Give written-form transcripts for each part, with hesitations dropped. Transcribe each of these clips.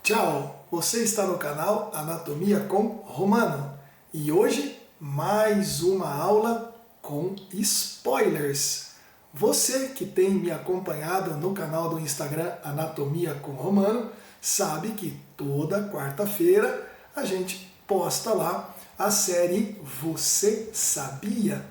Tchau! Você está no canal Anatomia com Romano e hoje mais uma aula com spoilers. Você que tem me acompanhado no canal do Instagram Anatomia com Romano sabe que toda quarta-feira a gente posta lá a série Você Sabia?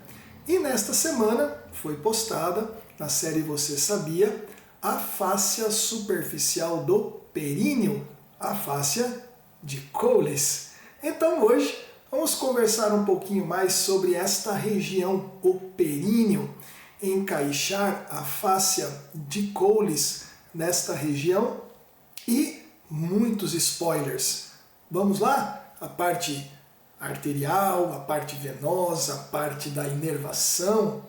E nesta semana foi postada na série Você Sabia a fáscia superficial do períneo, a fáscia de Colles. Então hoje vamos conversar um pouquinho mais sobre esta região, o períneo, encaixar a fáscia de Colles nesta região e muitos spoilers. Vamos lá? A parte arterial, a parte venosa, a parte da inervação,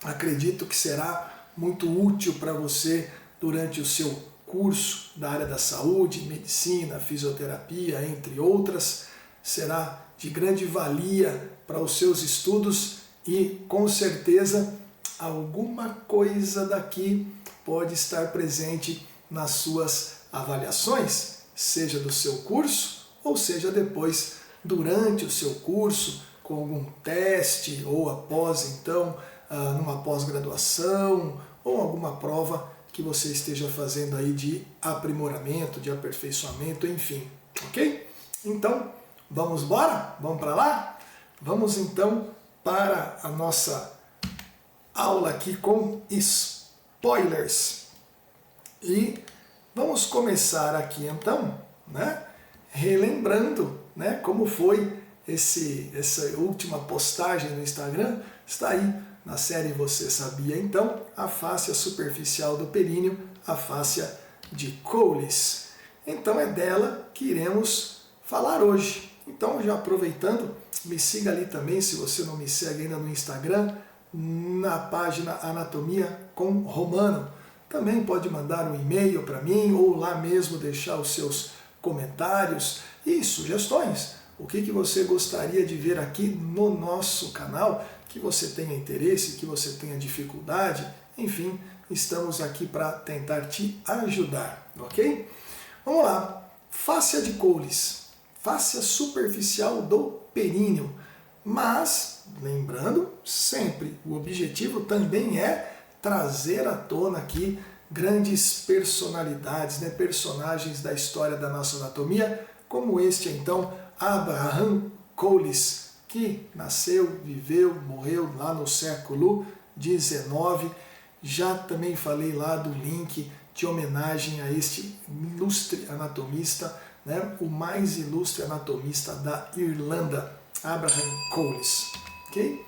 acredito que será muito útil para você durante o seu curso da área da saúde, medicina, fisioterapia, entre outras. Será de grande valia para os seus estudos e, com certeza, alguma coisa daqui pode estar presente nas suas avaliações, seja do seu curso ou seja depois durante o seu curso, com algum teste ou após então, numa pós-graduação ou alguma prova que você esteja fazendo aí de aprimoramento, de aperfeiçoamento, enfim, ok? Então, vamos embora? Vamos para lá? Vamos então para a nossa aula aqui com spoilers. E vamos começar aqui então, né? Relembrando, né, como foi essa última postagem no Instagram. Está aí na série Você Sabia? Então, a fáscia superficial do períneo, a fáscia de Colles. Então é dela que iremos falar hoje. Então, já aproveitando, me siga ali também, se você não me segue ainda no Instagram, na página Anatomia com Romano. Também pode mandar um e-mail para mim ou lá mesmo deixar os seus comentários e sugestões. O que você gostaria de ver aqui no nosso canal, que você tenha interesse, que você tenha dificuldade, enfim, estamos aqui para tentar te ajudar, ok? Vamos lá, fáscia de Colles, fáscia superficial do períneo, mas, lembrando, sempre, o objetivo também é trazer à tona aqui grandes personalidades, né, personagens da história da nossa anatomia, como este então, Abraham Colles, que nasceu, viveu, morreu lá no século XIX. Já também falei lá do link de homenagem a este ilustre anatomista, né, o mais ilustre anatomista da Irlanda, Abraham Colles. Ok?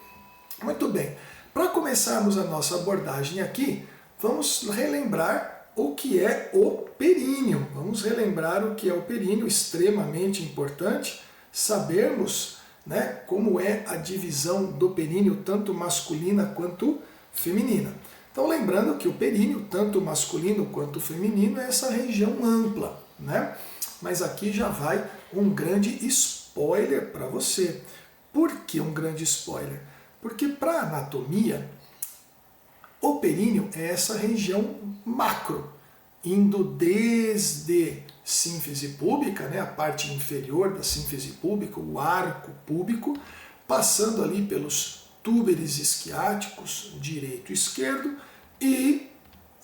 Muito bem. Para começarmos a nossa abordagem aqui, vamos relembrar o que é o períneo. Vamos relembrar o que é o períneo, extremamente importante sabermos, né, como é a divisão do períneo, tanto masculina quanto feminina. Então lembrando que o períneo, tanto masculino quanto feminino, é essa região ampla, né? Mas aqui já vai um grande spoiler para você. Por que um grande spoiler? Porque para a anatomia, o períneo é essa região macro, indo desde sínfise púbica, né, a parte inferior da sínfise púbica, o arco púbico, passando ali pelos túberes isquiáticos, direito e esquerdo, e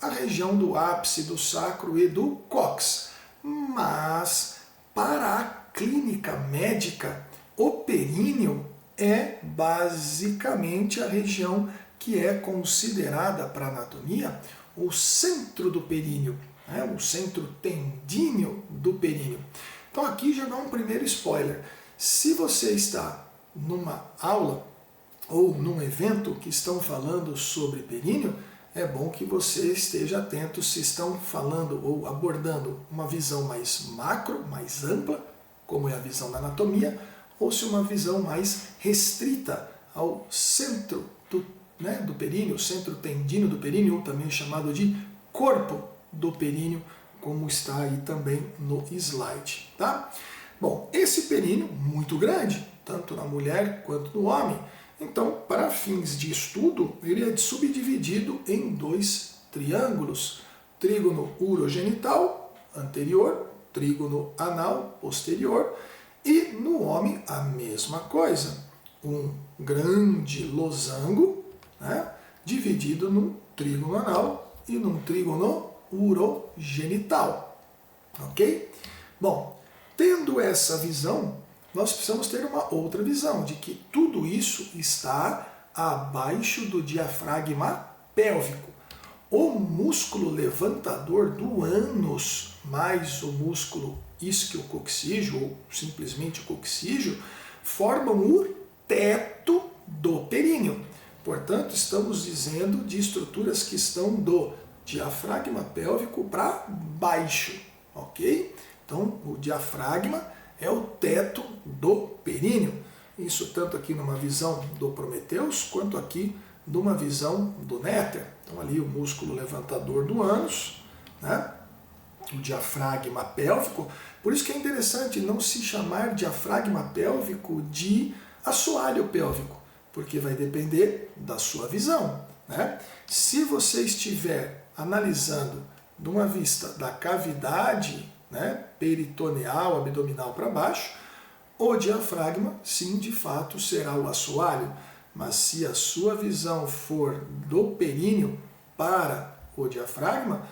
a região do ápice do sacro e do cóccix. Mas, para a clínica médica, o períneo é basicamente a região que é considerada para a anatomia o centro do períneo, né? O centro tendíneo do períneo. Então aqui já dá um primeiro spoiler. Se você está numa aula ou num evento que estão falando sobre períneo, é bom que você esteja atento se estão falando ou abordando uma visão mais macro, mais ampla, como é a visão da anatomia, ou se uma visão mais restrita ao centro do períneo, centro tendíneo do períneo, ou também chamado de corpo do períneo, como está aí também no slide, tá? Bom, esse períneo muito grande, tanto na mulher quanto no homem, então, para fins de estudo, ele é subdividido em dois triângulos, trígono urogenital anterior, trígono anal posterior, e no homem a mesma coisa, um grande losango, né, dividido num trígono anal e num trígono urogenital, ok? Bom, tendo essa visão, nós precisamos ter uma outra visão, de que tudo isso está abaixo do diafragma pélvico. O músculo levantador do ânus, mais o músculo isquiococcígeo, ou simplesmente o coccígeo, formam o teto do períneo. Portanto, estamos dizendo de estruturas que estão do diafragma pélvico para baixo, ok? Então, o diafragma é o teto do períneo. Isso tanto aqui numa visão do Prometheus, quanto aqui numa visão do Néter. Então, ali o músculo levantador do ânus, né? O diafragma pélvico. Por isso que é interessante não se chamar diafragma pélvico de assoalho pélvico, porque vai depender da sua visão, né? Se você estiver analisando de uma vista da cavidade, né, peritoneal, abdominal para baixo, o diafragma, sim, de fato, será o assoalho. Mas se a sua visão for do períneo para o diafragma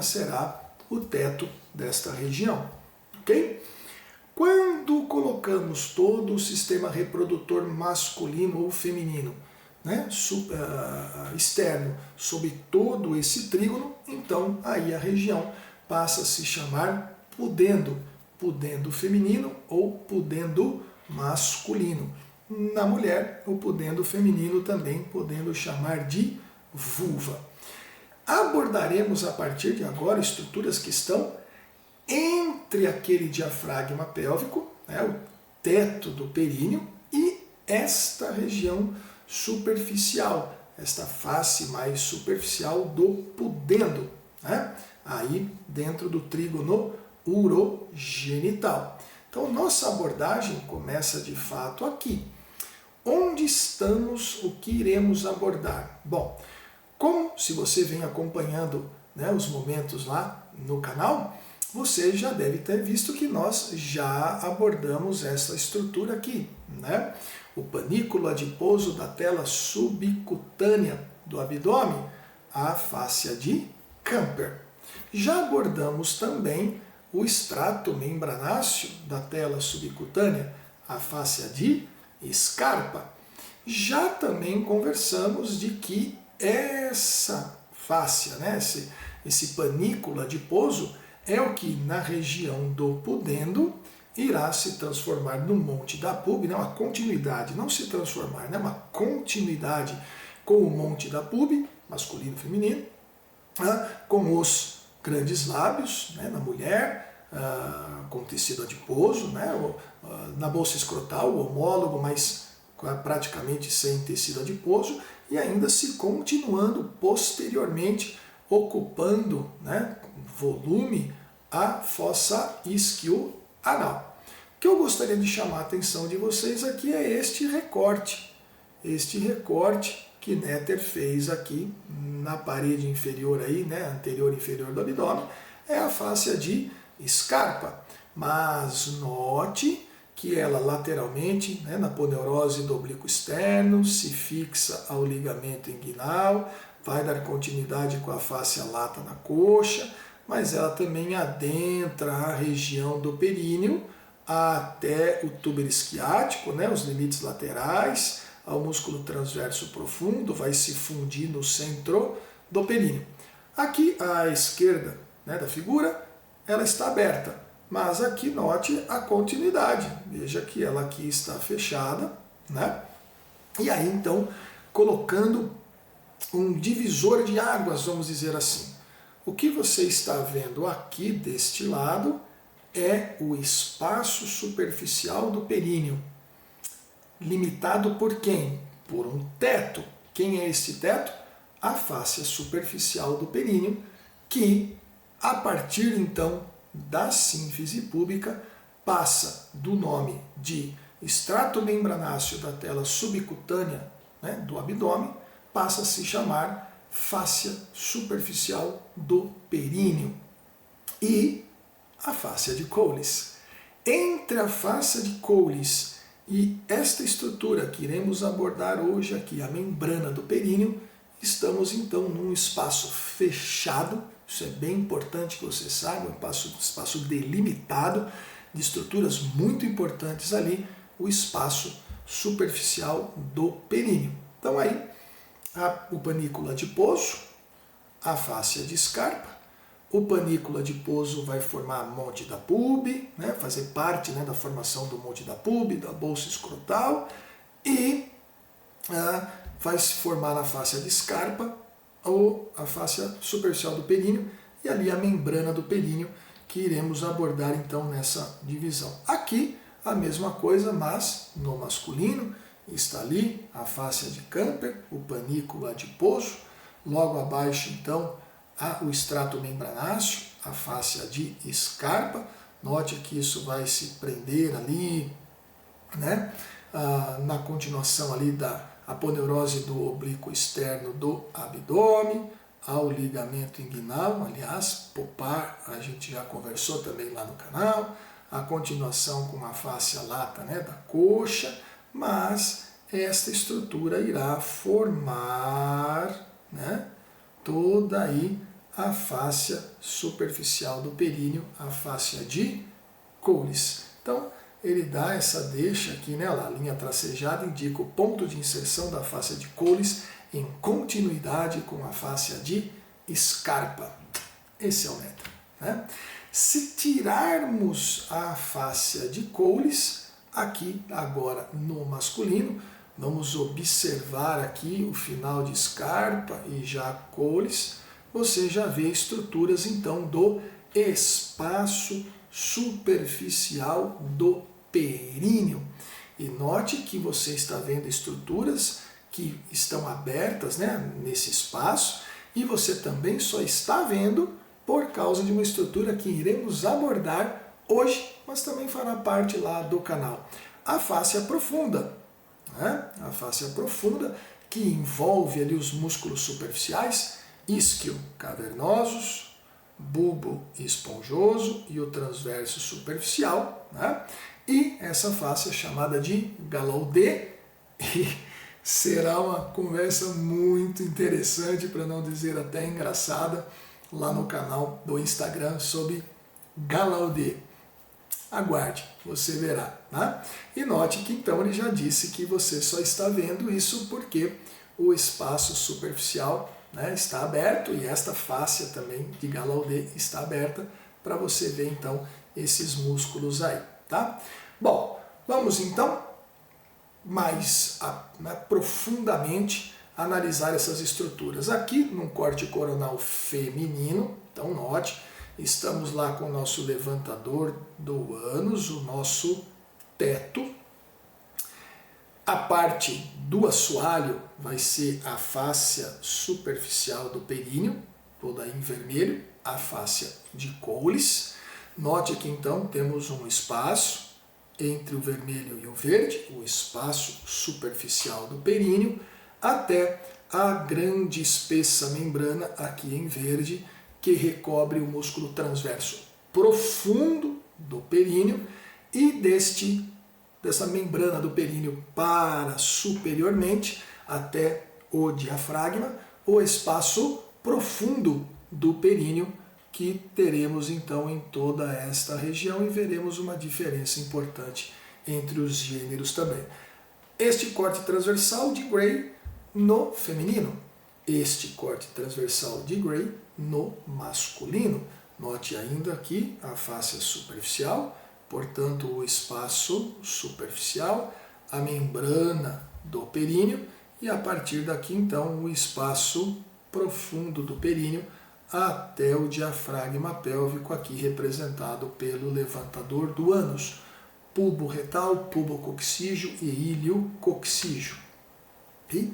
será o teto desta região, ok? Quando colocamos todo o sistema reprodutor masculino ou feminino, né, externo, sob todo esse trígono, então aí a região passa a se chamar pudendo, pudendo feminino ou pudendo masculino. Na mulher, o pudendo feminino também podendo chamar de vulva. Abordaremos a partir de agora estruturas que estão entre aquele diafragma pélvico, né, o teto do períneo, e esta região superficial, esta face mais superficial do pudendo, né, aí dentro do trígono urogenital. Então, nossa abordagem começa de fato aqui. Onde estamos, o que iremos abordar? Bom, como se você vem acompanhando, né, os momentos lá no canal, você já deve ter visto que nós já abordamos essa estrutura aqui, né? O panículo adiposo da tela subcutânea do abdômen, a fáscia de Camper. Já abordamos também o extrato membranáceo da tela subcutânea, a fáscia de Scarpa. Já também conversamos de que essa fáscia, né, esse panículo adiposo, é o que na região do pudendo irá se transformar no monte da pub, né, uma continuidade, não se transformar, né, uma continuidade com o monte da pub, masculino e feminino, com os grandes lábios, né, na mulher, com tecido adiposo, né, na bolsa escrotal, o homólogo, mas praticamente sem tecido adiposo, e ainda se continuando posteriormente, ocupando, né, volume, a fossa isquioanal. O que eu gostaria de chamar a atenção de vocês aqui é este recorte que Néter fez aqui na parede inferior aí, né, anterior e inferior do abdômen, é a fáscia de Scarpa. Mas note que ela lateralmente, né, na poneurose do oblíquo externo, se fixa ao ligamento inguinal, vai dar continuidade com a fáscia lata na coxa, mas ela também adentra a região do períneo até o túbero isquiático, né, os limites laterais, ao músculo transverso profundo, vai se fundir no centro do períneo. Aqui à esquerda, né, da figura, ela está aberta, mas aqui note a continuidade. Veja que ela aqui está fechada, né? E aí então, colocando um divisor de águas, vamos dizer assim. O que você está vendo aqui deste lado é o espaço superficial do períneo. Limitado por quem? Por um teto. Quem é esse teto? A fáscia superficial do períneo, que a partir então da sínfise púbica passa do nome de extrato membranáceo da tela subcutânea, né, do abdômen, passa a se chamar fáscia superficial do períneo. E a fáscia de Colles. Entre a fáscia de Colles e esta estrutura que iremos abordar hoje aqui, a membrana do períneo, estamos então num espaço fechado. Isso é bem importante que você saiba, um espaço delimitado, de estruturas muito importantes ali, o espaço superficial do períneo. Então aí, o panícula adiposo, a fáscia de Scarpa, o panícula adiposo vai formar a monte da pube, né, fazer parte, né, da formação do monte da pube, da bolsa escrotal, e vai se formar na fáscia de Scarpa, ou a fáscia superficial do períneo, e ali a membrana do períneo, que iremos abordar então nessa divisão. Aqui a mesma coisa, mas no masculino está ali a fáscia de Camper, o panículo adiposo, logo abaixo então o estrato membranáceo, a fáscia de Scarpa. Note que isso vai se prender ali, né, na continuação ali da aponeurose do oblíquo externo do abdômen, ao ligamento inguinal, aliás, popar, a gente já conversou também lá no canal, a continuação com a fáscia lata, né, da coxa, mas esta estrutura irá formar, né, toda aí a fáscia superficial do períneo, a fáscia de Colles. Então, ele dá essa deixa aqui, né, a linha tracejada indica o ponto de inserção da fáscia de Colles em continuidade com a fáscia de Scarpa. Esse é o método, né? Se tirarmos a fáscia de Colles, aqui agora no masculino, vamos observar aqui o final de Scarpa e já Colles, você já vê estruturas então do espaço superficial do períneo. E note que você está vendo estruturas que estão abertas, né, nesse espaço, e você também só está vendo por causa de uma estrutura que iremos abordar hoje, mas também fará parte lá do canal. A fáscia profunda, né? A fáscia profunda que envolve ali os músculos superficiais, isquio cavernosos, bulbo esponjoso e o transverso superficial, né? E essa fáscia chamada de Gallaudet, e será uma conversa muito interessante, para não dizer até engraçada, lá no canal do Instagram sobre Gallaudet. Aguarde, você verá, né? E note que então ele já disse que você só está vendo isso porque o espaço superficial, né, está aberto, e esta fáscia também de Gallaudet está aberta para você ver então esses músculos aí, tá? Bom, vamos então mais profundamente analisar essas estruturas. Aqui no corte coronal feminino, então note, estamos lá com o nosso levantador do ânus, o nosso teto. A parte do assoalho vai ser a fáscia superficial do períneo, toda aí em vermelho, a fáscia de Colles. Note aqui então temos um espaço entre o vermelho e o verde, o espaço superficial do períneo, até a grande espessa membrana aqui em verde, que recobre o músculo transverso profundo do períneo, e dessa membrana do períneo para superiormente até o diafragma, o espaço profundo do períneo, que teremos então em toda esta região, e veremos uma diferença importante entre os gêneros também. Este corte transversal de Gray no feminino, este corte transversal de Gray no masculino. Note ainda aqui a fáscia superficial, portanto o espaço superficial, a membrana do períneo, e a partir daqui então o espaço profundo do períneo até o diafragma pélvico, aqui representado pelo levantador do ânus, pubo retal, pubo coccígeo e ilho coccígeo. E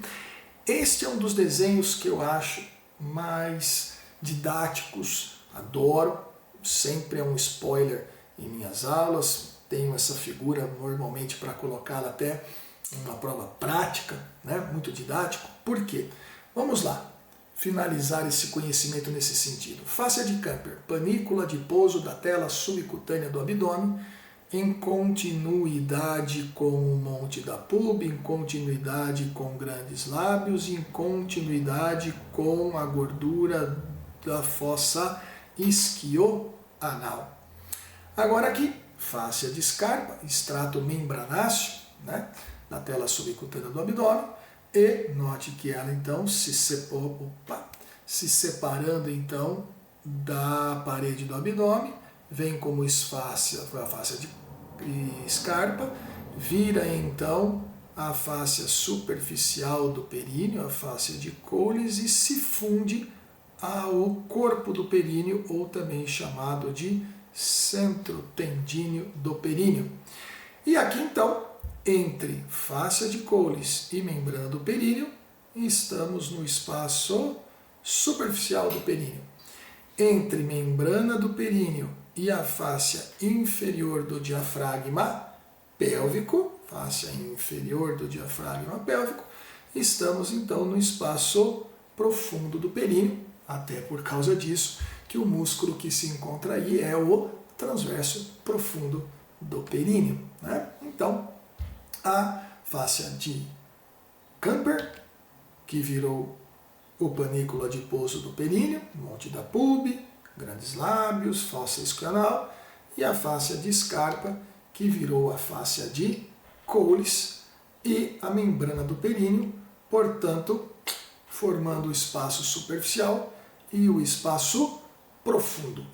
este é um dos desenhos que eu acho mais didáticos, adoro, sempre é um spoiler em minhas aulas, tenho essa figura normalmente para colocá-la até em uma prova prática, né? Muito didático. Por quê? Vamos lá. finalizar esse conhecimento nesse sentido. Fáscia de Camper, panícula de pouso da tela subcutânea do abdômen, em continuidade com o monte da pub, em continuidade com grandes lábios, em continuidade com a gordura da fossa isquioanal. Agora aqui, fáscia de Scarpa, extrato membranáceo, né, da tela subcutânea do abdômen, e note que ela então se separando então da parede do abdômen, vem como esfácia, a fáscia de Scarpa, vira então a fáscia superficial do períneo, a fáscia de Coles, e se funde ao corpo do períneo, ou também chamado de centro tendíneo do períneo. E aqui então, entre fáscia de Coles e membrana do períneo, estamos no espaço superficial do períneo. Entre membrana do períneo e a fáscia inferior do diafragma pélvico, fáscia inferior do diafragma pélvico, estamos então no espaço profundo do períneo, até por causa disso que o músculo que se encontra aí é o transverso profundo do períneo, né? Então, a fáscia de Camper, que virou o panícula de pouso do períneo, monte da pub, grandes lábios, fossa isquioanal, e a fáscia de Scarpa, que virou a fáscia de Coles e a membrana do períneo, portanto, formando o espaço superficial e o espaço profundo.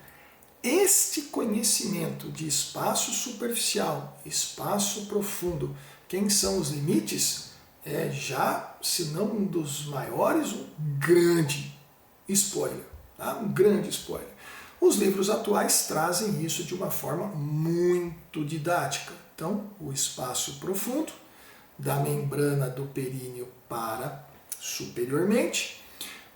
Este conhecimento de espaço superficial, espaço profundo, quem são os limites, é já, se não um dos maiores, um grande spoiler. Tá? Um grande spoiler. Os livros atuais trazem isso de uma forma muito didática. Então, o espaço profundo, da membrana do períneo para superiormente,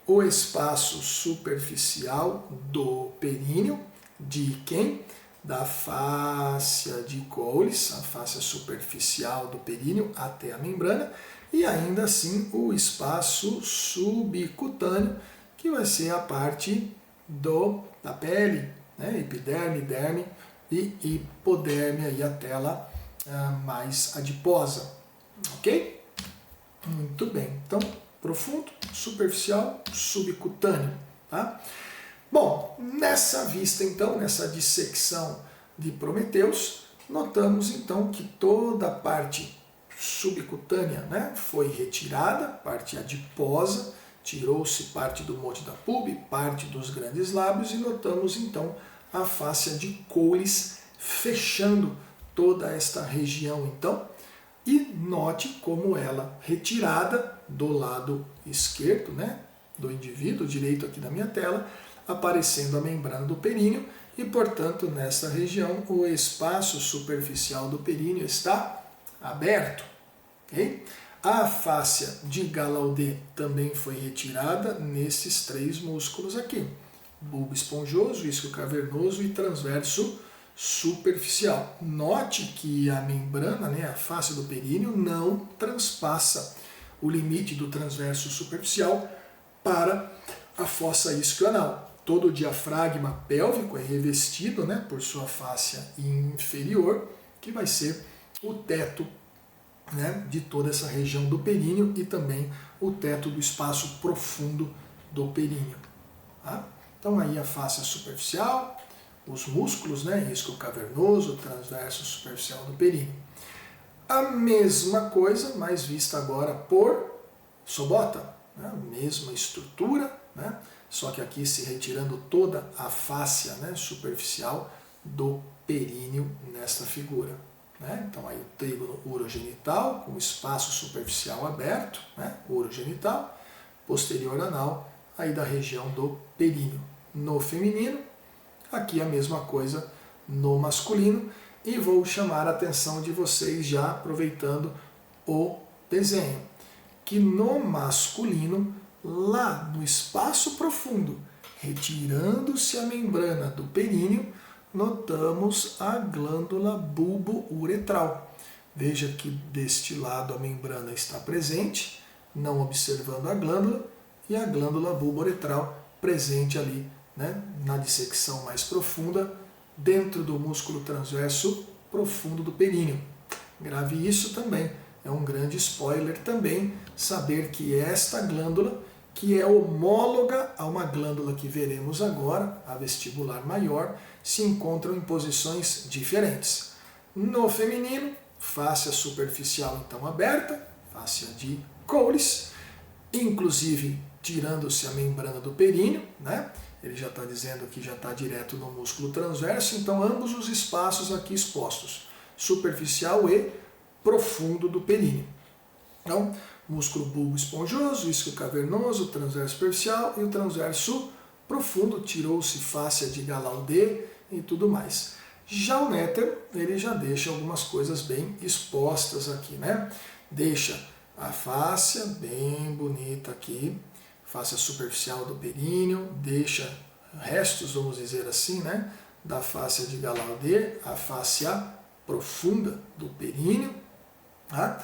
o espaço superficial do períneo, de quem? Da fáscia de Coles, a fáscia superficial do períneo até a membrana, e ainda assim o espaço subcutâneo, que vai ser a parte da pele, né? Epiderme, derme e hipoderme, aí a tela mais adiposa. Ok? Muito bem. Então, profundo, superficial, subcutâneo. Tá? Bom, nessa vista então, nessa dissecção de Prometheus, notamos então que toda a parte subcutânea, né, foi retirada, parte adiposa, tirou-se parte do monte da pub, parte dos grandes lábios, e notamos então a fáscia de Coles fechando toda esta região então, e note como ela retirada do lado esquerdo, né, do indivíduo, direito aqui na minha tela, aparecendo a membrana do períneo, e portanto nesta região o espaço superficial do períneo está aberto. Okay? A fáscia de Gallaudet também foi retirada nesses três músculos aqui: bulbo esponjoso, isquio cavernoso e transverso superficial. Note que a membrana, né, a face do períneo, não transpassa o limite do transverso superficial para a fossa isquioanal. Todo o diafragma pélvico é revestido, né, por sua fáscia inferior, que vai ser o teto, né, de toda essa região do períneo, e também o teto do espaço profundo do períneo. Tá? Então aí a fáscia superficial, os músculos, né, isquio cavernoso, transverso superficial do períneo. A mesma coisa, mas vista agora por Sobota, né, mesma estrutura, né, só que aqui se retirando toda a fáscia, né, superficial do períneo nesta figura. Né? Então aí o trígono urogenital com espaço superficial aberto, né, urogenital, posterior anal, aí da região do períneo. No feminino, aqui a mesma coisa no masculino, e vou chamar a atenção de vocês já aproveitando o desenho, que no masculino, lá no espaço profundo, retirando-se a membrana do períneo, notamos a glândula bulbo-uretral. Veja que deste lado a membrana está presente, não observando a glândula, e a glândula bulbo-uretral presente ali, né, na dissecção mais profunda, dentro do músculo transverso profundo do períneo. Grave isso também, é um grande spoiler também, saber que esta glândula, que é homóloga a uma glândula que veremos agora, a vestibular maior, se encontram em posições diferentes. No feminino, fáscia superficial então aberta, fáscia de Cowles, inclusive tirando-se a membrana do períneo, né? Ele já está dizendo que já está direto no músculo transverso, então ambos os espaços aqui expostos, superficial e profundo do períneo. Então, músculo bulbo esponjoso, isquio cavernoso, transverso superficial e o transverso profundo, tirou-se fáscia de Gallaudet e tudo mais. Já o Netter, ele já deixa algumas coisas bem expostas aqui, né? Deixa a fáscia bem bonita aqui, fáscia superficial do períneo, deixa restos, vamos dizer assim, né, da fáscia de Gallaudet, a fáscia profunda do períneo, tá?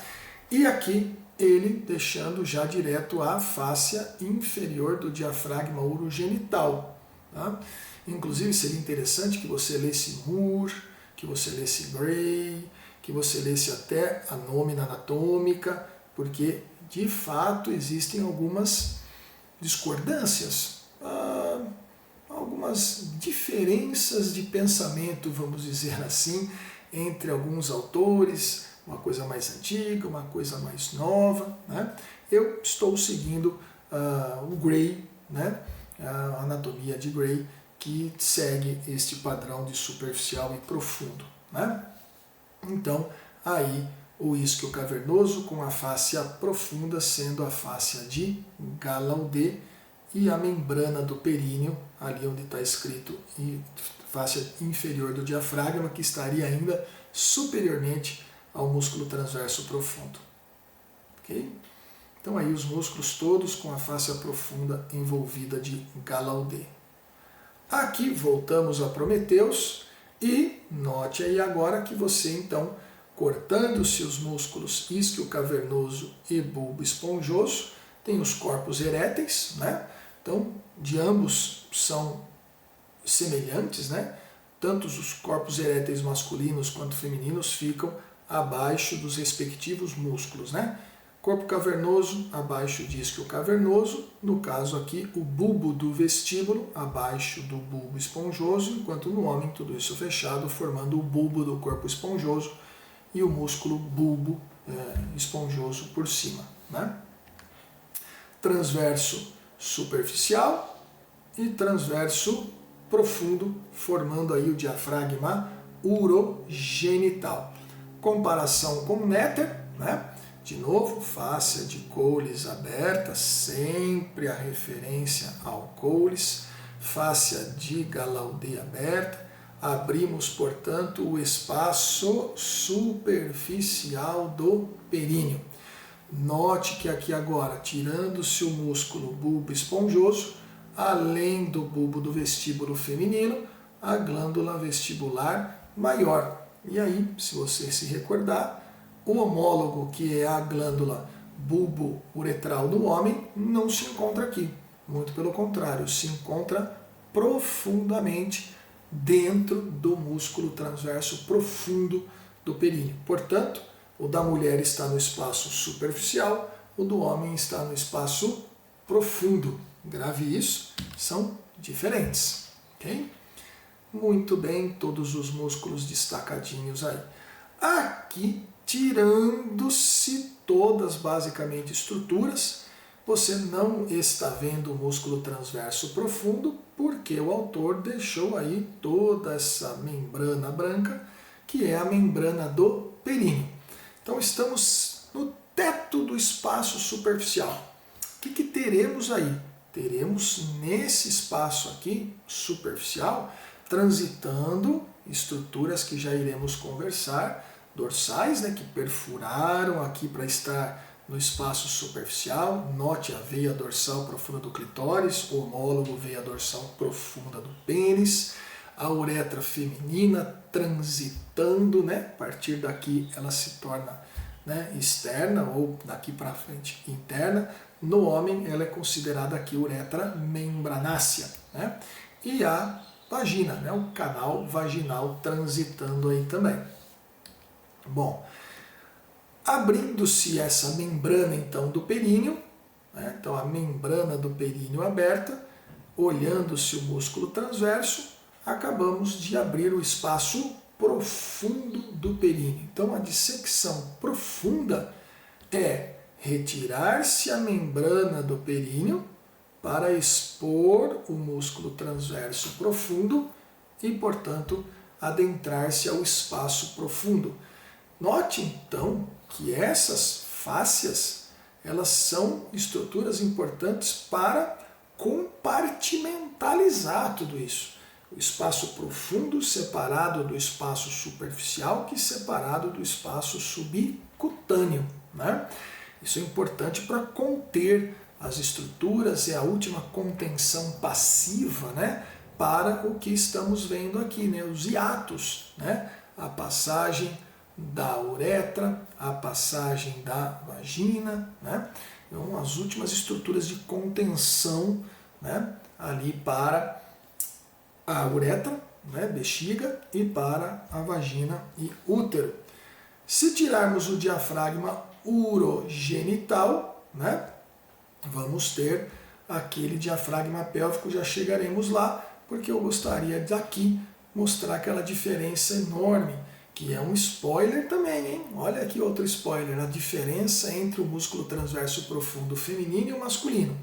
E aqui ele deixando já direto a fáscia inferior do diafragma urogenital, tá? Inclusive seria interessante que você lesse Moore, que você lesse Gray, que você lesse até a Nómina Anatômica, porque de fato existem algumas discordâncias, algumas diferenças de pensamento, vamos dizer assim, entre alguns autores, uma coisa mais antiga, uma coisa mais nova, né? Eu estou seguindo o Gray, né? A anatomia de Gray, que segue este padrão de superficial e profundo, né? Então, aí o isquio cavernoso com a fáscia profunda sendo a fáscia de Gallaudet e a membrana do períneo, ali onde está escrito fáscia inferior do diafragma, que estaria ainda superiormente ao músculo transverso profundo. Ok? Então aí os músculos todos com a fáscia profunda envolvida de Gallaudet. Aqui voltamos a Prometheus e note aí agora que você então, cortando-se os músculos isquio cavernoso e bulbo esponjoso, tem os corpos eréteis, né? Então, de ambos são semelhantes, né? Tanto os corpos eréteis masculinos quanto femininos ficam abaixo dos respectivos músculos, né? Corpo cavernoso abaixo de isquio cavernoso, no caso aqui o bulbo do vestíbulo abaixo do bulbo esponjoso, enquanto no homem tudo isso fechado, formando o bulbo do corpo esponjoso e o músculo bulbo esponjoso por cima, né? Transverso superficial e transverso profundo, formando aí o diafragma urogenital. Comparação com o Netter, né? De novo, fáscia de Cowles aberta, sempre a referência ao Cowles, fáscia de Gallaudet aberta, abrimos, portanto, o espaço superficial do períneo. Note que aqui agora, tirando-se o músculo bulbo esponjoso, além do bulbo do vestíbulo feminino, a glândula vestibular maior. E aí, se você se recordar, o homólogo, que é a glândula bulbo-uretral do homem, não se encontra aqui. Muito pelo contrário, se encontra profundamente dentro do músculo transverso profundo do períneo. Portanto, o da mulher está no espaço superficial, o do homem está no espaço profundo. Grave isso, são diferentes. Ok? Muito bem, todos os músculos destacadinhos aí. Aqui, tirando-se todas basicamente estruturas, você não está vendo o músculo transverso profundo, porque o autor deixou aí toda essa membrana branca, que é a membrana do períneo. Então estamos no teto do espaço superficial. O que teremos aí? Teremos nesse espaço aqui, superficial, transitando estruturas que já iremos conversar, dorsais, né, que perfuraram aqui para estar no espaço superficial. Note a veia dorsal profunda do clitóris, homólogo veia dorsal profunda do pênis, a uretra feminina transitando, né, a partir daqui ela se torna, né, externa ou daqui para frente interna, No homem, ela é considerada aqui uretra membranácea, né? E a vagina, né? O canal vaginal transitando aí também. Bom, abrindo-se essa membrana, então, do períneo, né? Então a membrana do períneo aberta, olhando-se o músculo transverso, acabamos de abrir o espaço profundo do períneo. Então a dissecção profunda é retirar-se a membrana do períneo para expor o músculo transverso profundo e, portanto, adentrar-se ao espaço profundo. Note então que essas fáscias, elas são estruturas importantes para compartimentalizar tudo isso. O espaço profundo separado do espaço superficial, que separado do espaço subcutâneo, né? Isso é importante para conter as estruturas, é a última contenção passiva, né? Para o que estamos vendo aqui, né? Os hiatos, né? A passagem da uretra, a passagem da vagina, né? Então, as últimas estruturas de contenção, né? Ali para a uretra, né? Bexiga, e para a vagina e útero. Se tirarmos o diafragma urogenital, né? Vamos ter aquele diafragma pélvico, já chegaremos lá, porque eu gostaria de aqui mostrar aquela diferença enorme, que é um spoiler também, hein? Olha aqui outro spoiler, a diferença entre o músculo transverso profundo feminino e o masculino.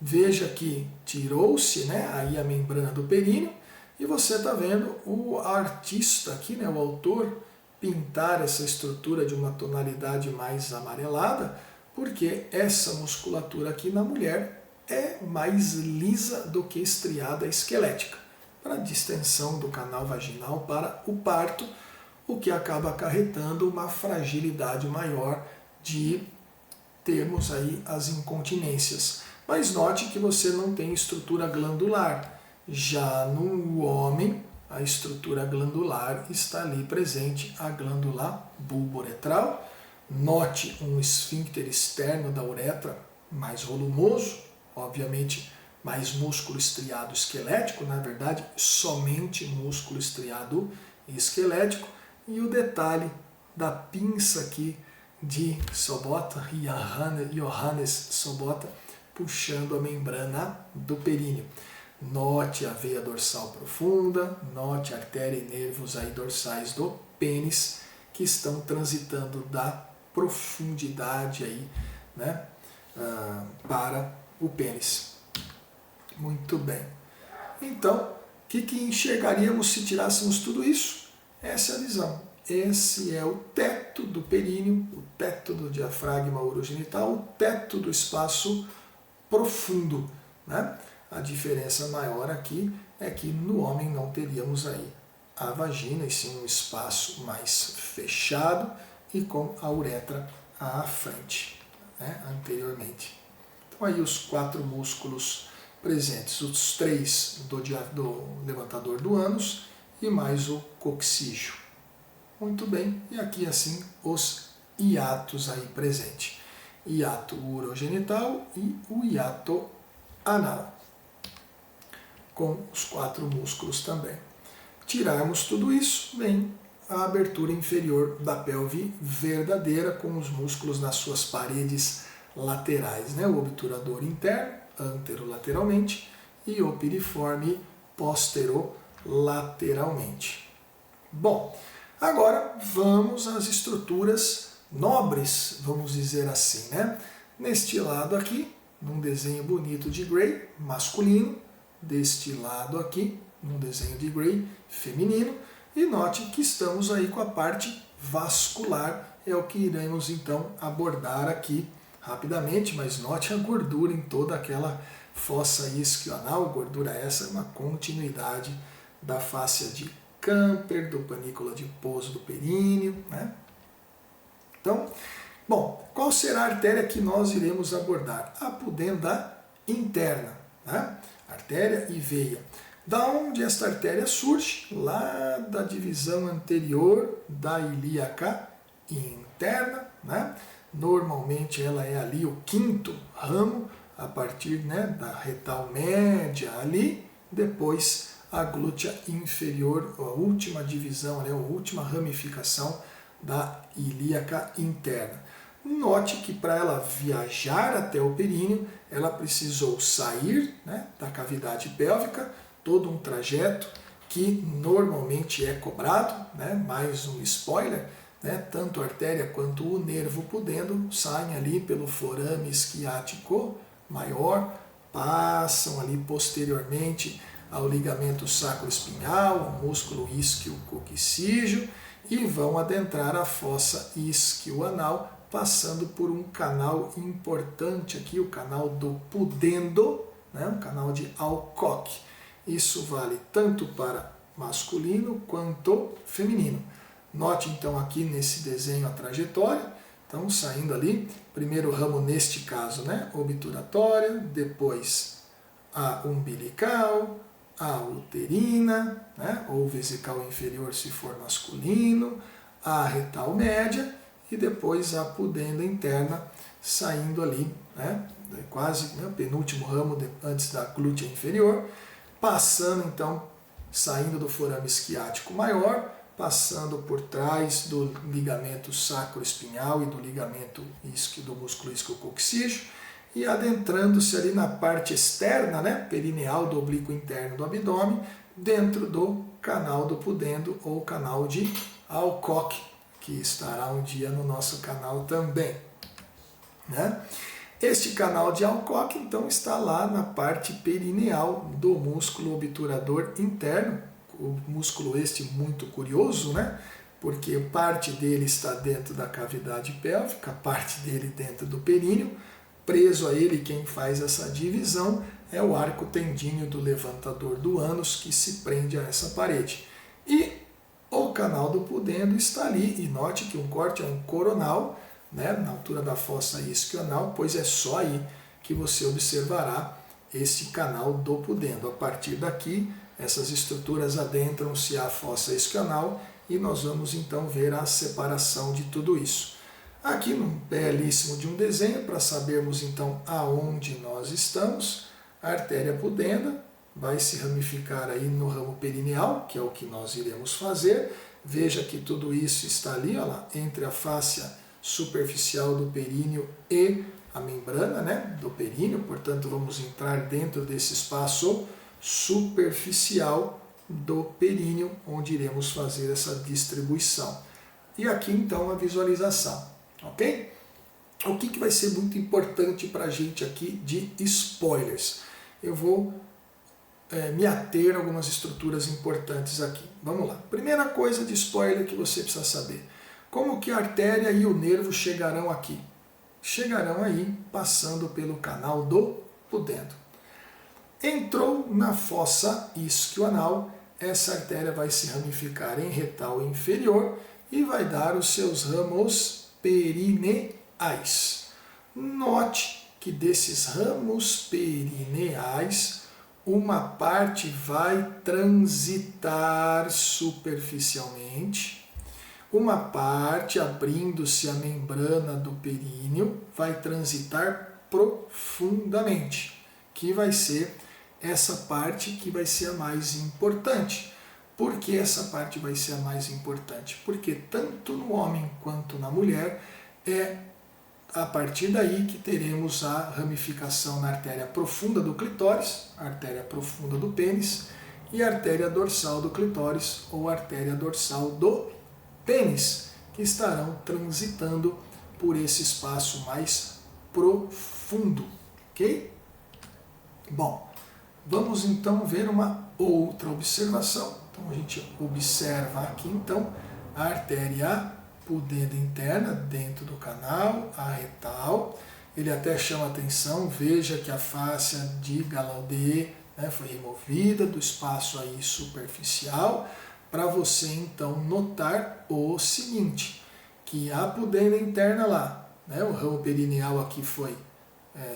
Veja que tirou-se, né, aí a membrana do períneo, e você está vendo o artista aqui, né, o autor, pintar essa estrutura de uma tonalidade mais amarelada, porque essa musculatura aqui na mulher é mais lisa do que estriada esquelética, para a distensão do canal vaginal para o parto, o que acaba acarretando uma fragilidade maior de termos aí as incontinências. Mas note que você não tem estrutura glandular. Já no homem, a estrutura glandular está ali presente, a glândula bulboretral. Note um esfíncter externo da uretra mais volumoso, obviamente mais músculo estriado esquelético, na verdade somente músculo estriado esquelético, e o detalhe da pinça aqui de Sobota, Johannes Sobota, puxando a membrana do períneo. Note a veia dorsal profunda, note a artéria e nervos aí dorsais do pênis que estão transitando da profundidade aí, né, para o pênis. Muito bem. Então, o que enxergaríamos se tirássemos tudo isso? Essa é a visão. Esse é o teto do períneo, o teto do diafragma urogenital, o teto do espaço profundo, né? A diferença maior aqui é que no homem não teríamos aí a vagina, e sim um espaço mais fechado e com a uretra à frente, né? Anteriormente. Então aí os 4 músculos presentes, os 3 do levantador do ânus e mais o coxígeo. Muito bem, e aqui assim os hiatos aí presentes. Hiato urogenital e o hiato anal, com os 4 músculos também. Tirarmos tudo isso, vem a abertura inferior da pelve verdadeira, com os músculos nas suas paredes laterais, né? O obturador interno, anterolateralmente, e o piriforme posterolateralmente. Bom, agora vamos às estruturas nobres, vamos dizer assim, né? Neste lado aqui, num desenho bonito de Gray, masculino, deste lado aqui, num desenho de Gray, feminino, e note que estamos aí com a parte vascular, é o que iremos então abordar aqui rapidamente, mas note a gordura em toda aquela fossa isquioanal, gordura essa é uma continuidade da fáscia de Camper, do panícula de pouso do períneo, né? Então, bom, qual será a artéria que nós iremos abordar? A pudenda interna, né? Artéria e veia. Da onde esta artéria surge? Lá da divisão anterior da ilíaca interna, né? normalmente ela é ali o quinto ramo, a partir, né, da retal média ali, depois a glútea inferior, a última divisão, né, a última ramificação da ilíaca interna. Note que para ela viajar até o períneo, ela precisou sair, né, da cavidade pélvica, todo um trajeto que normalmente é cobrado, né, mais um spoiler, né, tanto a artéria quanto o nervo pudendo saem ali pelo forame isquiático maior, passam ali posteriormente ao ligamento sacroespinhal, ao músculo isquio-coccígeo e vão adentrar a fossa isquioanal, passando por um canal importante aqui, o canal do pudendo, né, um canal de Alcock. Isso vale tanto para masculino quanto feminino. Note então aqui nesse desenho a trajetória, então saindo ali, primeiro ramo neste caso, né, obturatória, depois a umbilical, a uterina, né, ou vesical inferior se for masculino, a retal média e depois a pudenda interna saindo ali, né, quase, né, o penúltimo ramo antes da glútea inferior, passando então, saindo do forame isquiático maior, passando por trás do ligamento sacroespinhal e do ligamento do músculo isquiococcígeo e adentrando-se ali na parte externa, né, perineal do oblíquo interno do abdômen, dentro do canal do pudendo ou canal de Alcock, que estará um dia no nosso canal também, né? Este canal de Alcock, então, está lá na parte perineal do músculo obturador interno, o músculo este muito curioso, né? Porque parte dele está dentro da cavidade pélvica, parte dele dentro do períneo. Preso a ele, quem faz essa divisão é o arco tendíneo do levantador do ânus, que se prende a essa parede. E o canal do pudendo está ali, e note que um corte é um coronal, né, na altura da fossa isquioanal, pois é só aí que você observará este canal do pudendo. A partir daqui, essas estruturas adentram-se à fossa isquioanal e nós vamos então ver a separação de tudo isso. Aqui num belíssimo de um desenho, para sabermos então aonde nós estamos, a artéria pudenda vai se ramificar aí no ramo perineal, que é o que nós iremos fazer. Veja que tudo isso está ali, olha lá, entre a fáscia superficial do períneo e a membrana, né, do períneo, portanto vamos entrar dentro desse espaço superficial do períneo, onde iremos fazer essa distribuição. E aqui então a visualização, ok? O que vai ser muito importante para a gente aqui de spoilers? Eu vou me ater a algumas estruturas importantes aqui. Vamos lá. Primeira coisa de spoiler que você precisa saber. Como que a artéria e o nervo chegarão aqui? Chegarão aí passando pelo canal do pudendo. Entrou na fossa isquioanal, essa artéria vai se ramificar em retal inferior e vai dar os seus ramos perineais. Note que desses ramos perineais, uma parte vai transitar superficialmente, uma parte, abrindo-se a membrana do períneo, vai transitar profundamente, que vai ser essa parte que vai ser a mais importante. Por que essa parte vai ser a mais importante? Porque tanto no homem quanto na mulher é a partir daí que teremos a ramificação na artéria profunda do clitóris, a artéria profunda do pênis e a artéria dorsal do clitóris ou artéria dorsal do pênis, que estarão transitando por esse espaço mais profundo, ok? Bom, vamos então ver uma outra observação. Então a gente observa aqui então a artéria pudenda interna dentro do canal, a retal. Ele até chama atenção, veja que a fáscia de Gallaudet, né, foi removida do espaço aí superficial, para você então notar o seguinte, que a pudenda interna lá, né, o ramo perineal aqui foi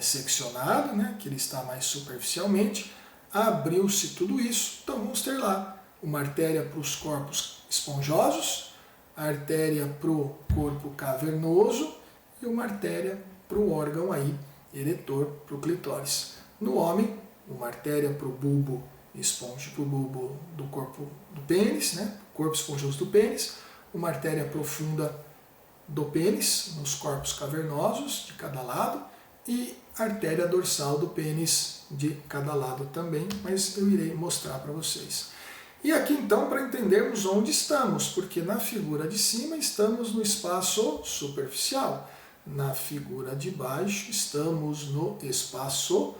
seccionado, né, que ele está mais superficialmente, abriu-se tudo isso, então vamos ter lá uma artéria para os corpos esponjosos, a artéria para o corpo cavernoso e uma artéria para o órgão aí eretor, para o clitóris. No homem, uma artéria para o bulbo para o bulbo do corpo do pênis, né? Corpo esponjoso do pênis, uma artéria profunda do pênis, nos corpos cavernosos de cada lado, e artéria dorsal do pênis de cada lado também, mas eu irei mostrar para vocês. E aqui então para entendermos onde estamos, porque na figura de cima estamos no espaço superficial, na figura de baixo estamos no espaço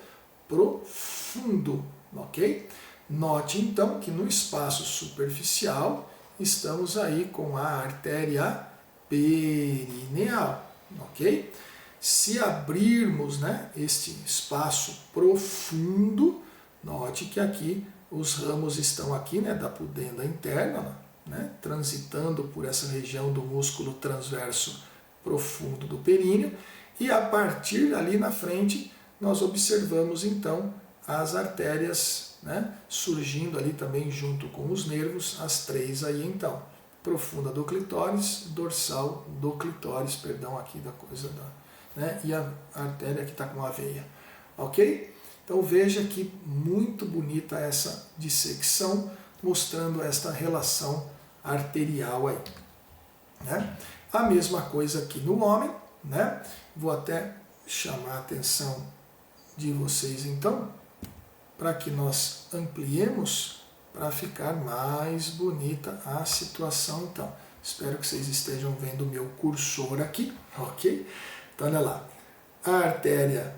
profundo, ok? Note então que no espaço superficial estamos aí com a artéria perineal, ok? Se abrirmos, né, este espaço profundo, note que aqui os ramos estão aqui, né, da pudenda interna, né, transitando por essa região do músculo transverso profundo do períneo, e a partir ali na frente nós observamos então as artérias, né, surgindo ali também junto com os nervos, as três aí então, profunda do clitóris, dorsal do clitóris, perdão, aqui da coisa da, né, e a artéria que está com a veia, ok? Então veja que muito bonita essa dissecção, mostrando esta relação arterial aí, né? A mesma coisa aqui no homem, né? Vou até chamar a atenção de vocês então, para que nós ampliemos, para ficar mais bonita a situação então. Espero que vocês estejam vendo o meu cursor aqui, ok? Então olha lá, a artéria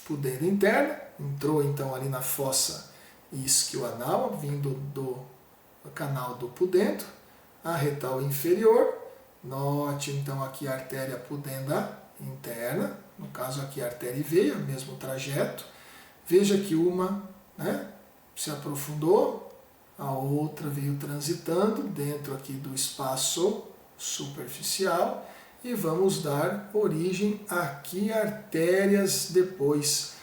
pudenda interna entrou então ali na fossa isquioanal, vindo do canal do pudendo, a retal inferior, note então aqui a artéria pudenda interna, no caso aqui a artéria e veia, mesmo trajeto. Veja que uma, né, se aprofundou, a outra veio transitando dentro aqui do espaço superficial e vamos dar origem aqui a artérias depois.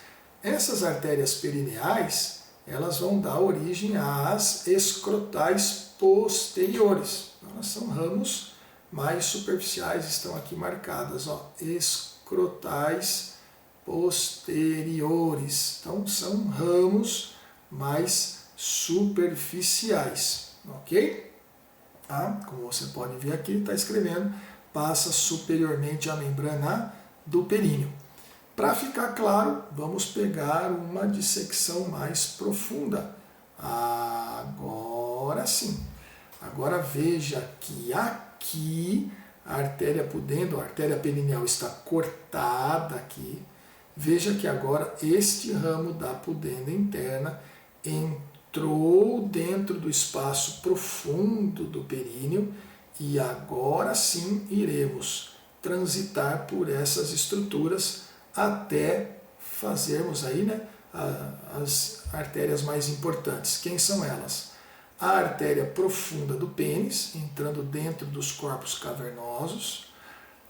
Essas artérias perineais, elas vão dar origem às escrotais posteriores. Elas são ramos mais superficiais, estão aqui marcadas, ó, escrotais posteriores. Então são ramos mais superficiais, ok? Ah, como você pode ver aqui, está escrevendo, passa superiormente à membrana do períneo. Para ficar claro, vamos pegar uma dissecção mais profunda. Agora sim. Agora veja que aqui a artéria pudenda, a artéria perineal está cortada aqui. Veja que agora este ramo da pudenda interna entrou dentro do espaço profundo do períneo e agora sim iremos transitar por essas estruturas até fazermos aí, né, as artérias mais importantes. Quem são elas? A artéria profunda do pênis, entrando dentro dos corpos cavernosos.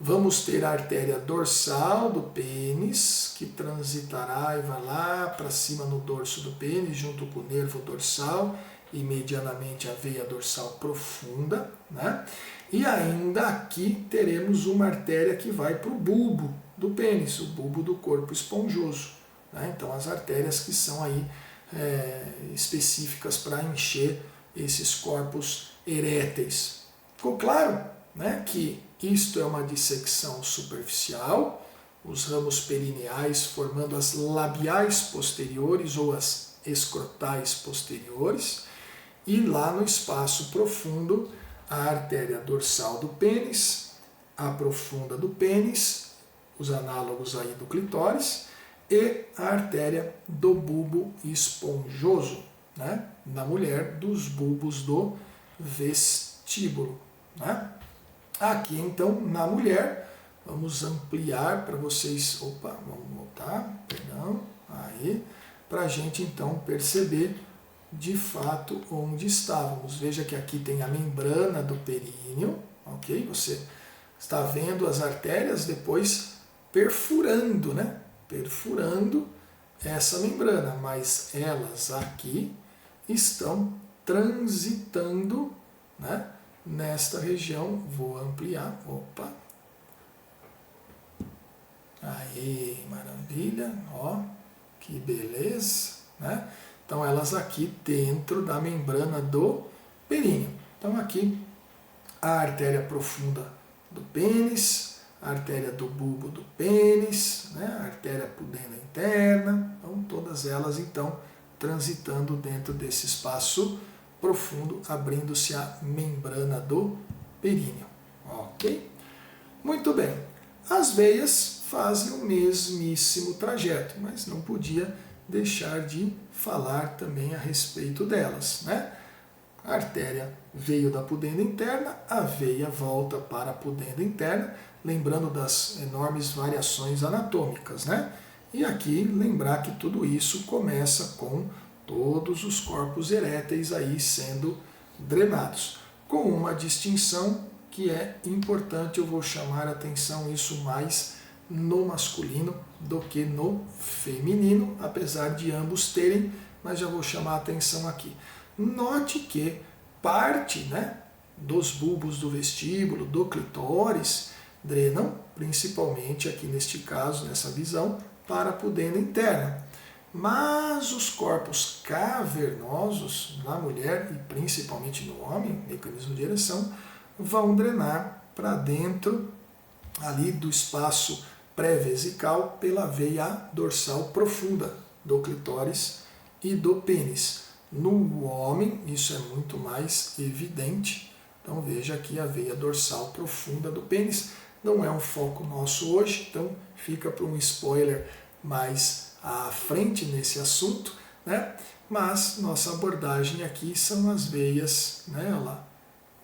Vamos ter a artéria dorsal do pênis, que transitará e vai lá para cima no dorso do pênis, junto com o nervo dorsal e medianamente a veia dorsal profunda, né? E ainda aqui teremos uma artéria que vai para o bulbo do pênis, o bulbo do corpo esponjoso, né? Então as artérias que são aí específicas para encher esses corpos eréteis. Ficou claro, né, que isto é uma dissecção superficial, os ramos perineais formando as labiais posteriores ou as escrotais posteriores, e lá no espaço profundo a artéria dorsal do pênis, a profunda do pênis, os análogos aí do clitóris, e a artéria do bulbo esponjoso, né, na mulher, dos bulbos do vestíbulo, né? Aqui então na mulher, vamos ampliar para vocês, vamos voltar, perdão, aí, para a gente então perceber de fato onde estávamos. Veja que aqui tem a membrana do períneo, ok? Você está vendo as artérias depois perfurando, né? Perfurando essa membrana, mas elas aqui estão transitando, né, nesta região. Vou ampliar, Aí, maravilha, ó, que beleza, né? Então elas aqui dentro da membrana do períneo. Então aqui a artéria profunda do pênis, a artéria do bulbo do pênis, né? A artéria pudenda interna, então todas elas então transitando dentro desse espaço profundo, abrindo-se a membrana do períneo, ok? Muito bem, as veias fazem o mesmíssimo trajeto, mas não podia deixar de falar também a respeito delas, né? A artéria veio da pudenda interna, a veia volta para a pudenda interna, lembrando das enormes variações anatômicas, né? E aqui lembrar que tudo isso começa com todos os corpos eréteis aí sendo drenados, com uma distinção que é importante, eu vou chamar a atenção isso mais no masculino do que no feminino, apesar de ambos terem, mas já vou chamar a atenção aqui. Note que parte, né, dos bulbos do vestíbulo, do clitóris, drenam, principalmente aqui neste caso, nessa visão, para a pudenda interna. Mas os corpos cavernosos na mulher e principalmente no homem, mecanismo de ereção, vão drenar para dentro ali do espaço pré-vesical pela veia dorsal profunda do clitóris e do pênis. No homem, isso é muito mais evidente. Então veja aqui a veia dorsal profunda do pênis. Não é um foco nosso hoje, então fica para um spoiler mais à frente nesse assunto, né? Mas nossa abordagem aqui são as veias, né? Olha lá,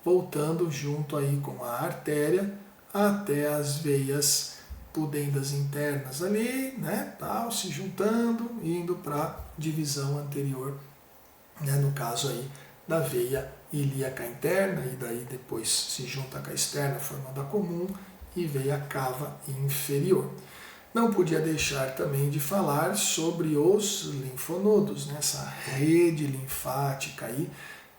voltando junto aí com a artéria até as veias pudendas internas ali, né? Tal, se juntando, indo para a divisão anterior, né? No caso aí da veia ilíaca interna, e daí depois se junta com a externa formando a comum e veia cava inferior. Não podia deixar também de falar sobre os linfonodos, né? Essa rede linfática aí,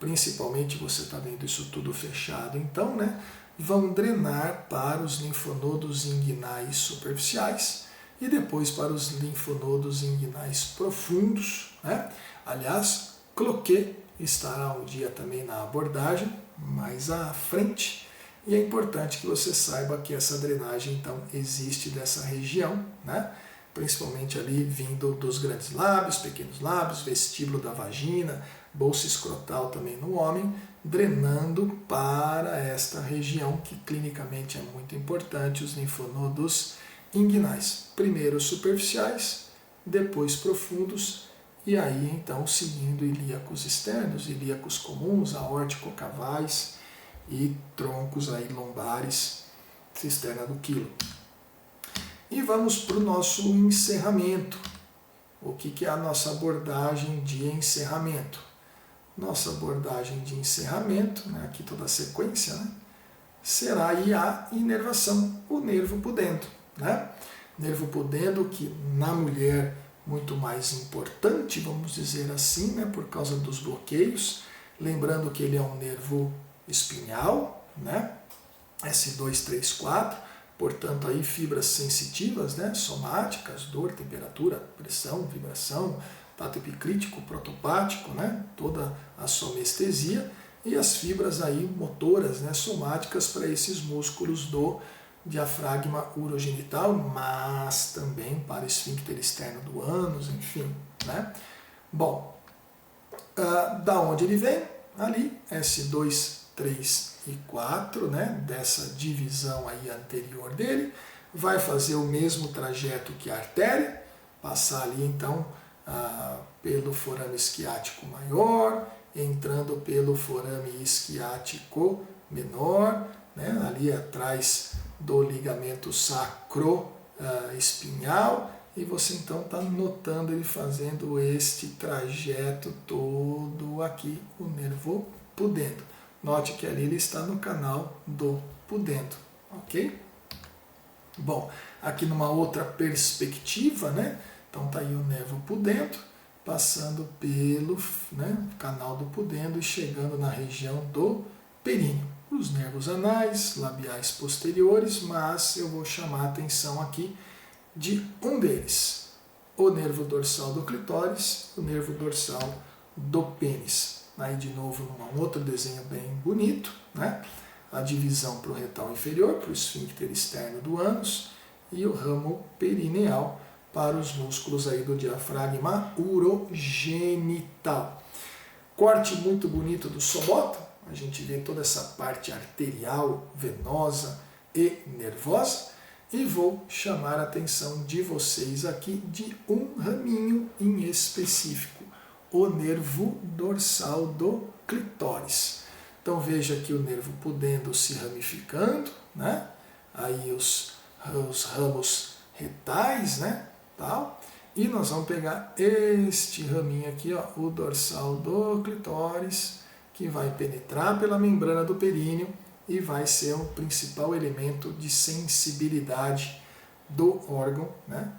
principalmente você está vendo isso tudo fechado, então, né? Vão drenar para os linfonodos inguinais superficiais e depois para os linfonodos inguinais profundos, né? Aliás, Cloquet estará um dia também na abordagem, mais à frente, e é importante que você saiba que essa drenagem então existe dessa região, né? Principalmente ali vindo dos grandes lábios, pequenos lábios, vestíbulo da vagina, bolsa escrotal também no homem, drenando para esta região que clinicamente é muito importante, os linfonodos inguinais. Primeiro superficiais, depois profundos, e aí então seguindo ilíacos externos, ilíacos comuns, aórtico-cavais e troncos aí lombares, cisterna do quilo. E vamos para o nosso encerramento. O que é a nossa abordagem de encerramento? Nossa abordagem de encerramento, né, aqui toda a sequência, né, será aí a inervação, o nervo pudendo, né? Nervo pudendo que na mulher muito mais importante, vamos dizer assim, né, por causa dos bloqueios, lembrando que ele é um nervo espinhal, né, S2, 3, 4, portanto aí fibras sensitivas, né, somáticas, dor, temperatura, pressão, vibração, tato epicrítico, protopático, né, toda a somestesia, e as fibras aí motoras, né, somáticas para esses músculos do diafragma urogenital, mas também para o esfíncter externo do ânus, enfim, né. Bom, da onde ele vem? Ali, S2, 3 e 4, né, dessa divisão aí anterior dele, vai fazer o mesmo trajeto que a artéria, passar ali então pelo forame isquiático maior, entrando pelo forame isquiático menor, né, ali atrás do ligamento sacro-espinhal, e você então está notando ele fazendo este trajeto todo aqui, o nervo pudendo. Note que ali ele está no canal do pudendo, ok? Bom, aqui numa outra perspectiva, né? Então está aí o nervo pudendo, passando pelo, né, canal do pudendo e chegando na região do períneo. Os nervos anais, labiais posteriores, mas eu vou chamar a atenção aqui de um deles, o nervo dorsal do clitóris, o nervo dorsal do pênis. Aí de novo num outro desenho bem bonito, né? A divisão para o retal inferior, para o esfíncter externo do ânus, e o ramo perineal para os músculos aí do diafragma urogenital. Corte muito bonito do somoto, a gente vê toda essa parte arterial, venosa e nervosa, e vou chamar a atenção de vocês aqui de um raminho em específico, o nervo dorsal do clitóris. Então veja aqui o nervo pudendo se ramificando, né? Aí os ramos retais, né? Tal. E nós vamos pegar este raminho aqui, ó, o dorsal do clitóris, que vai penetrar pela membrana do períneo e vai ser o principal elemento de sensibilidade do órgão, né?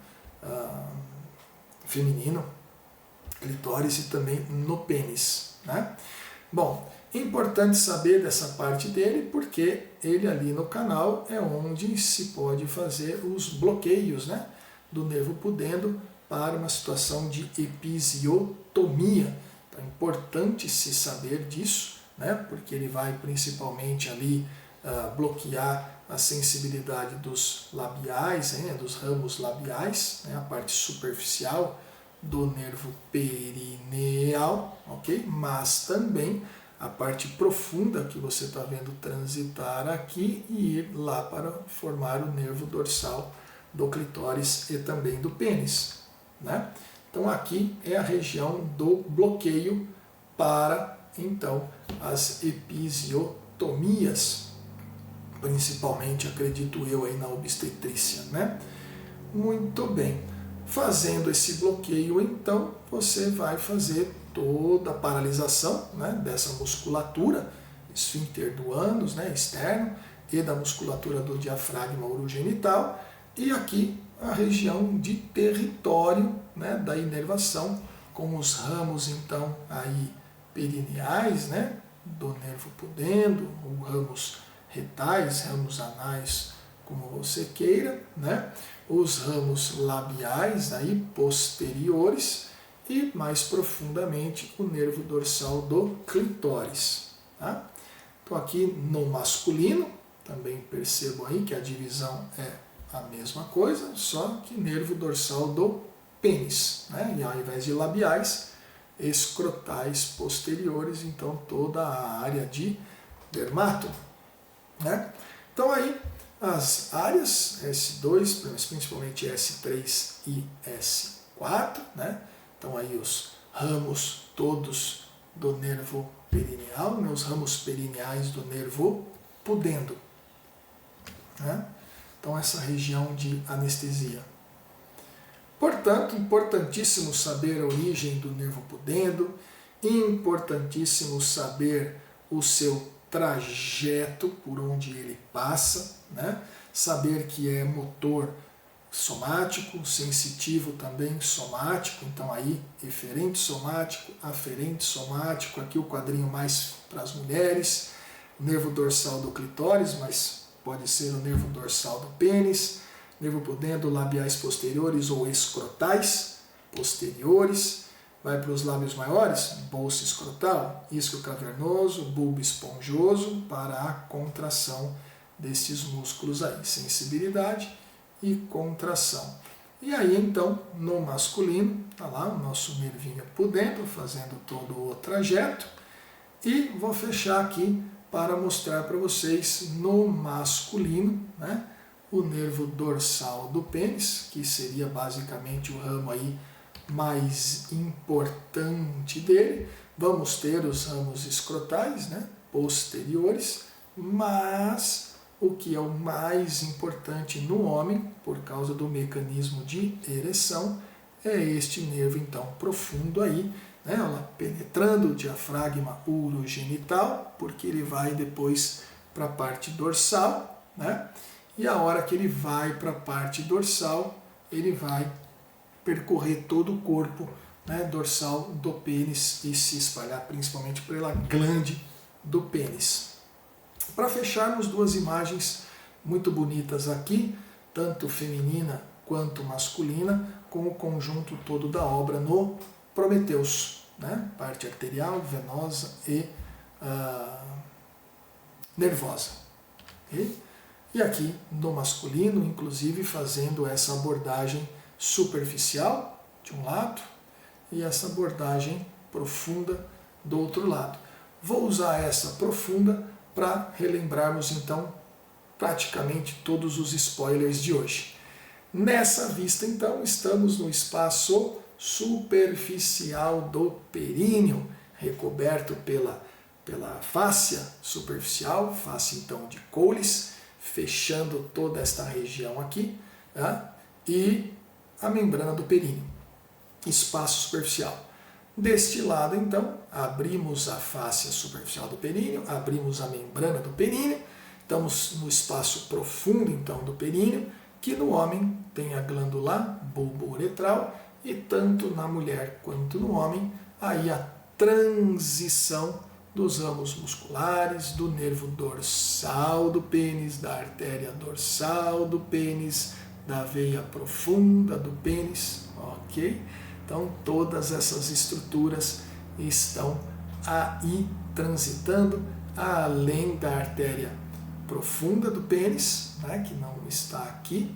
Feminino, clitóris e também no pênis, né? Bom, importante saber dessa parte dele, porque ele ali no canal é onde se pode fazer os bloqueios, né, do nervo pudendo para uma situação de episiotomia. Então é importante se saber disso, né, porque ele vai principalmente ali bloquear a sensibilidade dos labiais, né, dos ramos labiais, né, a parte superficial do nervo perineal, ok? Mas também a parte profunda que você está vendo transitar aqui e ir lá para formar o nervo dorsal do clitóris e também do pênis, né? Então aqui é a região do bloqueio para então as episiotomias, principalmente acredito eu aí na obstetrícia, né? Muito bem. Fazendo esse bloqueio, então, você vai fazer toda a paralisação, né, dessa musculatura, esfíncter do ânus, né, externo, e da musculatura do diafragma urogenital, e aqui a região de território, né, da inervação, com os ramos, então, aí perineais, né, do nervo pudendo, ou ramos retais, ramos anais, como você queira, né? Os ramos labiais aí posteriores e mais profundamente o nervo dorsal do clitóris, tá? Então aqui no masculino também percebo aí que a divisão é a mesma coisa, só que nervo dorsal do pênis, né? E ao invés de labiais, escrotais posteriores, então toda a área de dermato, né? Então aí as áreas S2, mas principalmente S3 e S4, né? Então aí os ramos todos do nervo perineal, né? Os ramos perineais do nervo pudendo, né? Então essa região de anestesia. Portanto, importantíssimo saber a origem do nervo pudendo, importantíssimo saber o seu trajeto por onde ele passa, né? Saber que é motor somático, sensitivo também somático, então aí eferente somático, aferente somático, aqui o quadrinho mais para as mulheres, nervo dorsal do clitóris, mas pode ser o nervo dorsal do pênis, nervo pudendo, labiais posteriores ou escrotais posteriores. Vai para os lábios maiores, bolsa escrotal, isquio cavernoso, bulbo esponjoso, para a contração destes músculos aí, sensibilidade e contração. E aí então, no masculino, está lá o nosso nervinho pudendo, fazendo todo o trajeto, e vou fechar aqui para mostrar para vocês no masculino, né, o nervo dorsal do pênis, que seria basicamente o ramo aí mais importante dele. Vamos ter os ramos escrotais, né, posteriores, mas o que é o mais importante no homem, por causa do mecanismo de ereção, é este nervo então profundo aí, né, ela penetrando o diafragma urogenital, porque ele vai depois para a parte dorsal, né, e a hora que ele vai para a parte dorsal, ele vai percorrer todo o corpo, né, dorsal do pênis e se espalhar principalmente pela glande do pênis. Para fecharmos, duas imagens muito bonitas aqui, tanto feminina quanto masculina, com o conjunto todo da obra no Prometeus, né? Parte arterial, venosa e nervosa. Okay? E aqui no masculino, inclusive fazendo essa abordagem superficial de um lado e essa abordagem profunda do outro lado. Vou usar essa profunda para relembrarmos então praticamente todos os spoilers de hoje. Nessa vista então estamos no espaço superficial do períneo, recoberto pela fáscia superficial, face então de Colles, fechando toda esta região aqui, tá? E a membrana do períneo, espaço superficial. Deste lado, então, abrimos a fáscia superficial do períneo, abrimos a membrana do períneo, estamos no espaço profundo, então, do períneo, que no homem tem a glândula bulbo-uretral e tanto na mulher quanto no homem, aí a transição dos ramos musculares, do nervo dorsal do pênis, da artéria dorsal do pênis, da veia profunda do pênis, ok? Então todas essas estruturas estão aí transitando além da artéria profunda do pênis, né, que não está aqui,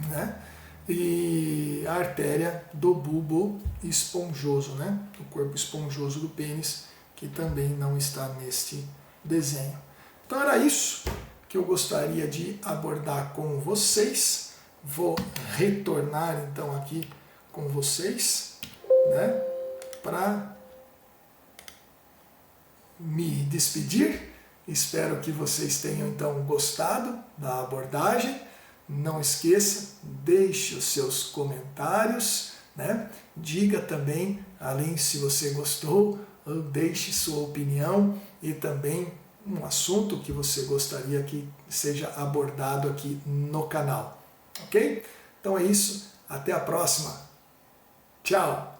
né, e a artéria do bulbo esponjoso, né, do corpo esponjoso do pênis, que também não está neste desenho. Então era isso que eu gostaria de abordar com vocês. Vou retornar então aqui com vocês, né, para me despedir. Espero que vocês tenham então gostado da abordagem. Não esqueça, deixe os seus comentários, né? Diga também, além se você gostou, deixe sua opinião e também um assunto que você gostaria que seja abordado aqui no canal. Ok? Então é isso, até a próxima. Tchau!